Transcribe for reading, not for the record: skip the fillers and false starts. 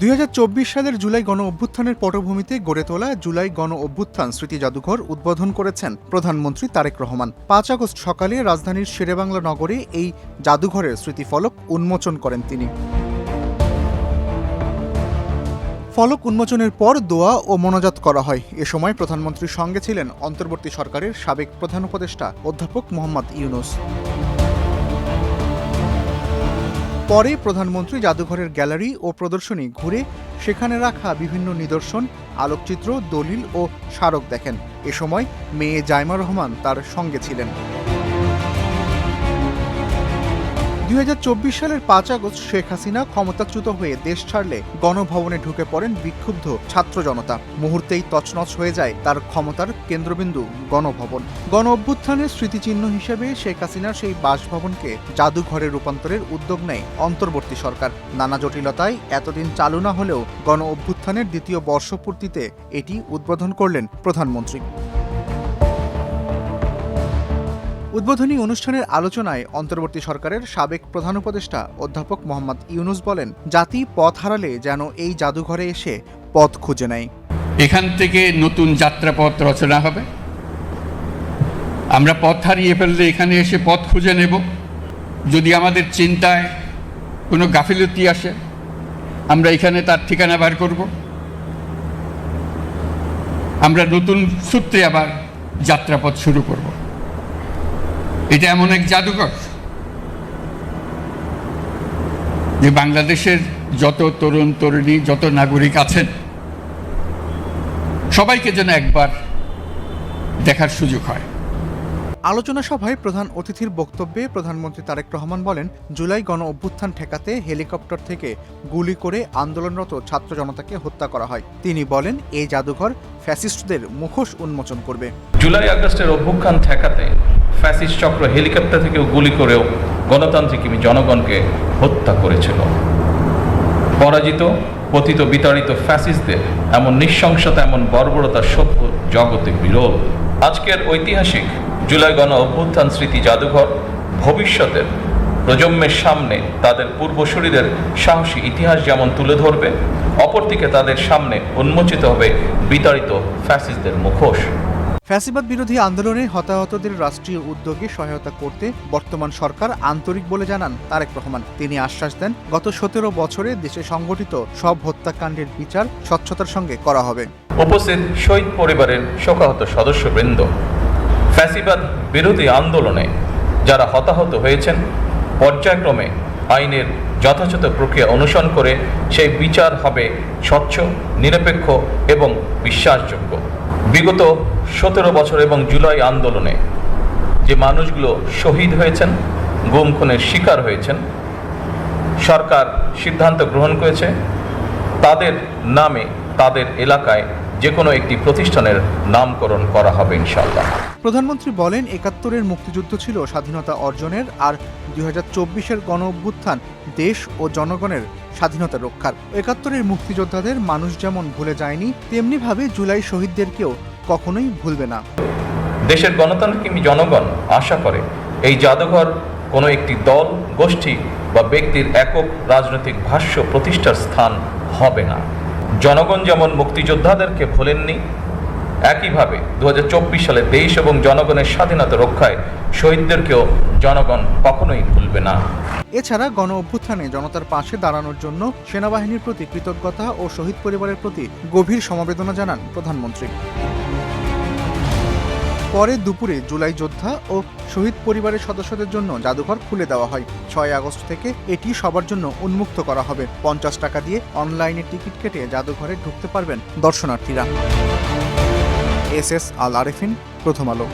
2024 সালের জুলাই গণ অভ্যুত্থানের পটভূমিতে গড়ে তোলা জুলাই গণ অভ্যুত্থান স্মৃতি জাদুঘর উদ্বোধন করেছেন প্রধানমন্ত্রী তারেক রহমান। 5 আগস্ট সকালে রাজধানীর শেরেবাংলা নগরে এই জাদুঘরের স্মৃতিফলক উন্মোচন করেন তিনি। ফলক উন্মোচনের পর দোয়া ও মোনাজাত করা হয়। এ সময় প্রধানমন্ত্রীর সঙ্গে ছিলেন অন্তর্বর্তী সরকারের সাবেক প্রধান উপদেষ্টা অধ্যাপক মোহাম্মদ ইউনূস। পরে প্রধানমন্ত্রী জাদুঘরের গ্যালারি ও প্রদর্শনী ঘুরে সেখানে রাখা বিভিন্ন নিদর্শন, আলোকচিত্র, দলিল ও স্মারক দেখেন। এ সময় মেয়ে জাইমা রহমান তার সঙ্গে ছিলেন। 2024 সালের 5 আগস্ট শেখ হাসিনা ক্ষমতাচ্যুত হয়ে দেশ ছাড়লে গণভবনে ঢুকে পড়েন বিক্ষুব্ধ ছাত্র জনতা। মুহূর্তেই তছনছ হয়ে যায় তার ক্ষমতার কেন্দ্রবিন্দু গণভবন। গণ অভ্যুত্থানের স্মৃতিচিহ্ন হিসেবে শেখ হাসিনার সেই বাসভবনকে জাদুঘরে রূপান্তরের উদ্যোগ নেয় অন্তর্বর্তী সরকার। নানা জটিলতায় এতদিন চালু না হলেও গণ অভ্যুত্থানের দ্বিতীয় বর্ষপূর্তিতে এটি উদ্বোধন করলেন প্রধানমন্ত্রী। উদ্বোধনী অনুষ্ঠানের আলোচনায় অন্তর্বর্তী সরকারের সাবেক প্রধান উপদেষ্টা অধ্যাপক মোহাম্মদ ইউনূস বলেন, জাতি পথ হারালে যেন এই জাদুঘরে এসে পথ খুঁজে নেয়। এখান থেকে নতুন যাত্রাপথ রচনা হবে। আমরা পথ হারিয়ে ফেললে এখানে এসে পথ খুঁজে নেব। যদি আমাদের চিন্তায় কোনো গাফিলতি আসে, আমরা এখানে তার ঠিকানা বার করব। আমরা নতুন সূত্রে আবার যাত্রাপথ শুরু করব। এটা এমন এক জাদুঘর যে বাংলাদেশের যত তরুণ তরুণী, যত নাগরিক আছেন, সবাইকে যেন একবার দেখার সুযোগ হয়। আলোচনা সভায় প্রধান অতিথির বক্তব্যে প্রধানমন্ত্রী তারেক রহমান বলেন, জুলাই গণ অভ্যুত্থান ঠেকাতে হেলিকপ্টার থেকে গুলি করে আন্দোলনরত ছাত্র জনতাকে হত্যা করা হয়। তিনি বলেন, এই জাদুঘর ফ্যাসিস্টদের মুখোশ উন্মোচন করবে। জুলাই আগস্টের অভ্যুত্থান ঠেকাতে ফ্যাসিস্ট চক্র হেলিকপ্টার থেকেও গুলি করেও গণতান্ত্রিক জনগণকে হত্যা করেছিল। পরাজিত, পতিত, বিতাড়িত ফ্যাসিস্টদের এমন নৃশংসতা, এমন বর্বরতা সভ্য জগতে বিরল। আজকের ঐতিহাসিক জুলাই গণ অভ্যুত্থান স্মৃতি জাদুঘর ভবিষ্যতের প্রজন্মের সামনে তাদের পূর্বসূরিদের সাহসী ইতিহাস যেমন তুলে ধরবে, অপরদিকে তাদের সামনে উন্মোচিত হবে বিতাড়িত ফ্যাসিস্টদের মুখোশ। ফ্যাসিবাদ বিরোধী আন্দোলনে হতাহতদের রাষ্ট্রীয় উদ্যোগে সহায়তা করতে বর্তমান সরকার আন্তরিক বলে জানান তারেক রহমান। তিনি আশ্বাস দেন, গত 17 বছরে দেশে সংগঠিত সব হত্যাকাণ্ডের বিচার স্বচ্ছতার সঙ্গে করা হবে। উপস্থিত শহীদ পরিবারের শোকাহত সদস্যবৃন্দ, ফ্যাসিবাদ বিরোধী আন্দোলনে যারা হতাহত হয়েছেন, পর্যায়ক্রমে আইনের যথাযথ প্রক্রিয়া অনুসরণ করে সেই বিচার হবে স্বচ্ছ, নিরপেক্ষ এবং বিশ্বাসযোগ্য। বিগত 17 বছর এবং জুলাই আন্দোলনে যে মানুষগুলো শহীদ হয়েছেন, গুম খুনের শিকার হয়েছেন, সরকার সিদ্ধান্ত গ্রহণ করেছে তাদের নামে তাদের এলাকায় যে কোনো একটি প্রতিষ্ঠানের নামকরণ করা হবে ইনশাআল্লাহ। প্রধানমন্ত্রী বলেন, 71-এর মুক্তিযুদ্ধ ছিল স্বাধীনতা অর্জনের, আর 2024-এর গণ অভ্যুত্থান দেশ ও জনগণের স্বাধীনতা রক্ষার। 71-এর মুক্তিযোদ্ধাদের মানুষ যেমন ভুলে যায়নি, তেমনিভাবে জুলাই শহীদদেরকেও কখনোই ভুলবে না। দেশের গণতান্ত্রিক জনগণ আশা করে এই জাদুঘর কোনো একটি দল, গোষ্ঠী বা ব্যক্তির একক রাজনৈতিক ভাষ্য প্রতিষ্ঠার স্থান হবে না। জনগণ যেমন মুক্তিযোদ্ধাদেরকে ভোলেননি, একইভাবে 2024 সালে দেশ এবং জনগণের স্বাধীনতা রক্ষায় শহীদদেরকেও জনগণ কখনোই ভুলবে না। এছাড়া গণ অভ্যুত্থানে জনতার পাশে দাঁড়ানোর জন্য সেনাবাহিনীর প্রতি কৃতজ্ঞতা ও শহীদ পরিবারের প্রতি গভীর সমবেদনা জানান প্রধানমন্ত্রী। পরে দুপুরে জুলাই যোদ্ধা ও শহীদ পরিবারের সদস্যদের জন্য জাদুঘর খুলে দেওয়া হয়। 6 আগস্ট থেকে এটি সবার জন্য উন্মুক্ত করা হবে। 50 টাকা দিয়ে অনলাইনে টিকিট কেটে জাদুঘরে ঢুকতে পারবেন দর্শনার্থীরা। এস আল আরেফিন, প্রথম আলো।